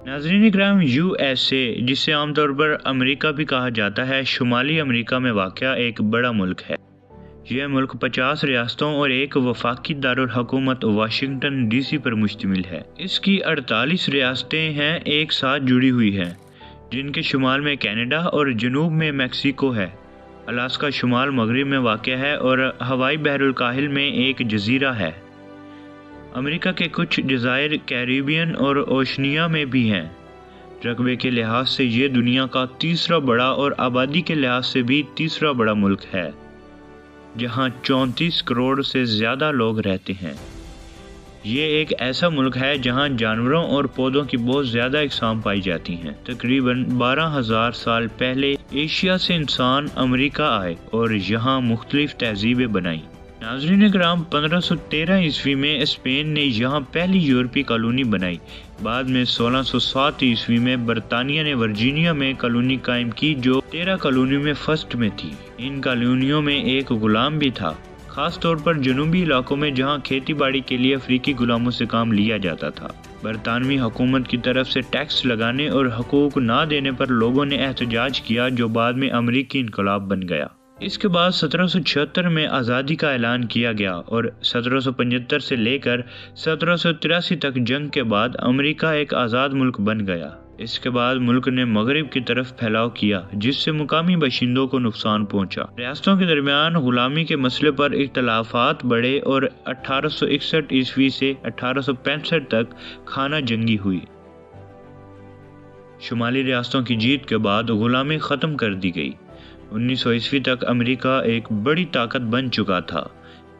ناظرین اکرام، USA، جسے عام طور پر امریکہ بھی کہا جاتا ہے، شمالی امریکہ میں واقع ایک بڑا ملک ہے۔ یہ ملک 50 ریاستوں اور ایک وفاقی دارالحکومت واشنگٹن DC پر مشتمل ہے۔ اس کی 48 ریاستیں ہیں ایک ساتھ جڑی ہوئی ہیں، جن کے شمال میں کینیڈا اور جنوب میں میکسیکو ہے۔ الاسکا شمال مغرب میں واقع ہے اور ہوائی بحر الکاہل میں ایک جزیرہ ہے۔ امریکہ کے کچھ جزائر کیریبین اور اوشنیا میں بھی ہیں۔ رقبے کے لحاظ سے یہ دنیا کا تیسرا بڑا اور آبادی کے لحاظ سے بھی تیسرا بڑا ملک ہے، جہاں 34 کروڑ سے زیادہ لوگ رہتے ہیں۔ یہ ایک ایسا ملک ہے جہاں جانوروں اور پودوں کی بہت زیادہ اقسام پائی جاتی ہیں۔ تقریباً 12,000 سال پہلے ایشیا سے انسان امریکہ آئے اور یہاں مختلف تہذیبیں بنائیں۔ ناظرین اکرام، 1513 عیسوی میں اسپین نے یہاں پہلی یورپی کالونی بنائی۔ بعد میں 1607 عیسوی میں برطانیہ نے ورجینیا میں کالونی قائم کی جو 13 کالونیوں میں فرسٹ میں تھی۔ ان کالونیوں میں ایک غلام بھی تھا، خاص طور پر جنوبی علاقوں میں جہاں کھیتی باڑی کے لیے افریقی غلاموں سے کام لیا جاتا تھا۔ برطانوی حکومت کی طرف سے ٹیکس لگانے اور حقوق نہ دینے پر لوگوں نے احتجاج کیا، جو بعد میں امریکی انقلاب بن گیا۔ اس کے بعد 1776 میں آزادی کا اعلان کیا گیا اور 1775 سے لے کر 1783 تک جنگ کے بعد امریکہ ایک آزاد ملک بن گیا۔ اس کے بعد ملک نے مغرب کی طرف پھیلاؤ کیا، جس سے مقامی باشندوں کو نقصان پہنچا۔ ریاستوں کے درمیان غلامی کے مسئلے پر اختلافات بڑھے اور 1861 عیسوی سے 1865 تک خانہ جنگی ہوئی۔ شمالی ریاستوں کی جیت کے بعد غلامی ختم کر دی گئی۔ 1900 عیسوی تک امریکہ ایک بڑی طاقت بن چکا تھا۔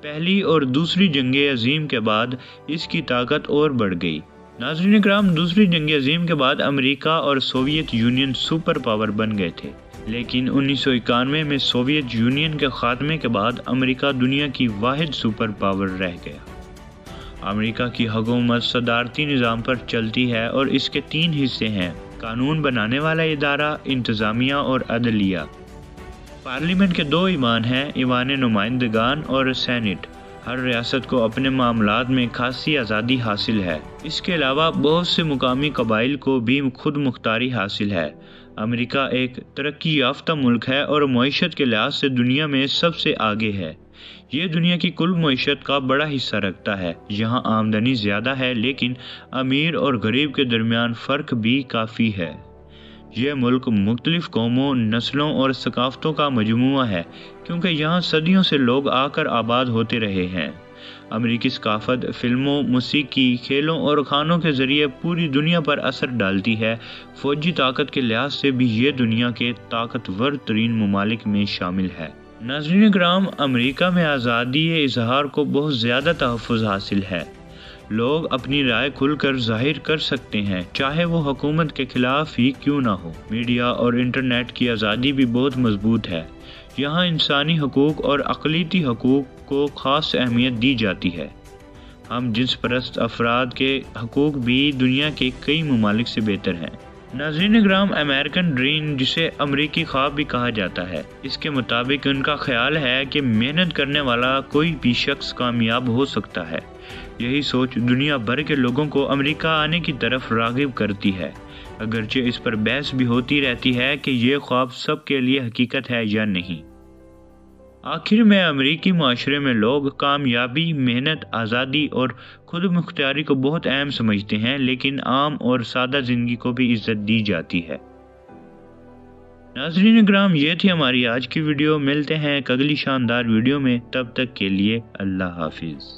پہلی اور دوسری جنگ عظیم کے بعد اس کی طاقت اور بڑھ گئی۔ ناظرین اکرام، دوسری جنگ عظیم کے بعد امریکہ اور سوویت یونین سپر پاور بن گئے تھے، لیکن 1991 میں سوویت یونین کے خاتمے کے بعد امریکہ دنیا کی واحد سپر پاور رہ گیا۔ امریکہ کی حکومت صدارتی نظام پر چلتی ہے اور اس کے 3 حصے ہیں: قانون بنانے والا ادارہ، انتظامیہ اور عدلیہ۔ پارلیمنٹ کے 2 ایوان ہیں، ایوان نمائندگان اور سینٹ۔ ہر ریاست کو اپنے معاملات میں خاصی آزادی حاصل ہے۔ اس کے علاوہ بہت سے مقامی قبائل کو بھی خود مختاری حاصل ہے۔ امریکہ ایک ترقی یافتہ ملک ہے اور معیشت کے لحاظ سے دنیا میں سب سے آگے ہے۔ یہ دنیا کی کل معیشت کا بڑا حصہ رکھتا ہے۔ یہاں آمدنی زیادہ ہے، لیکن امیر اور غریب کے درمیان فرق بھی کافی ہے۔ یہ ملک مختلف قوموں، نسلوں اور ثقافتوں کا مجموعہ ہے، کیونکہ یہاں صدیوں سے لوگ آ کر آباد ہوتے رہے ہیں۔ امریکی ثقافت فلموں، موسیقی، کھیلوں اور کھانوں کے ذریعے پوری دنیا پر اثر ڈالتی ہے۔ فوجی طاقت کے لحاظ سے بھی یہ دنیا کے طاقتور ترین ممالک میں شامل ہے۔ ناظرین اکرام، امریکہ میں آزادی اظہار کو بہت زیادہ تحفظ حاصل ہے۔ لوگ اپنی رائے کھل کر ظاہر کر سکتے ہیں، چاہے وہ حکومت کے خلاف ہی کیوں نہ ہو۔ میڈیا اور انٹرنیٹ کی آزادی بھی بہت مضبوط ہے۔ یہاں انسانی حقوق اور اقلیتی حقوق کو خاص اہمیت دی جاتی ہے۔ ہم جنس پرست افراد کے حقوق بھی دنیا کے کئی ممالک سے بہتر ہیں۔ ناظرین اکرام، امریکن ڈریم، جسے امریکی خواب بھی کہا جاتا ہے، اس کے مطابق ان کا خیال ہے کہ محنت کرنے والا کوئی بھی شخص کامیاب ہو سکتا ہے۔ یہی سوچ دنیا بھر کے لوگوں کو امریکہ آنے کی طرف راغب کرتی ہے، اگرچہ اس پر بحث بھی ہوتی رہتی ہے کہ یہ خواب سب کے لیے حقیقت ہے یا نہیں۔ آخر میں امریکی معاشرے میں لوگ کامیابی، محنت، آزادی اور خود مختاری کو بہت اہم سمجھتے ہیں، لیکن عام اور سادہ زندگی کو بھی عزت دی جاتی ہے۔ ناظرین اکرام، یہ تھی ہماری آج کی ویڈیو۔ ملتے ہیں ایک اگلی شاندار ویڈیو میں، تب تک کے لیے اللہ حافظ۔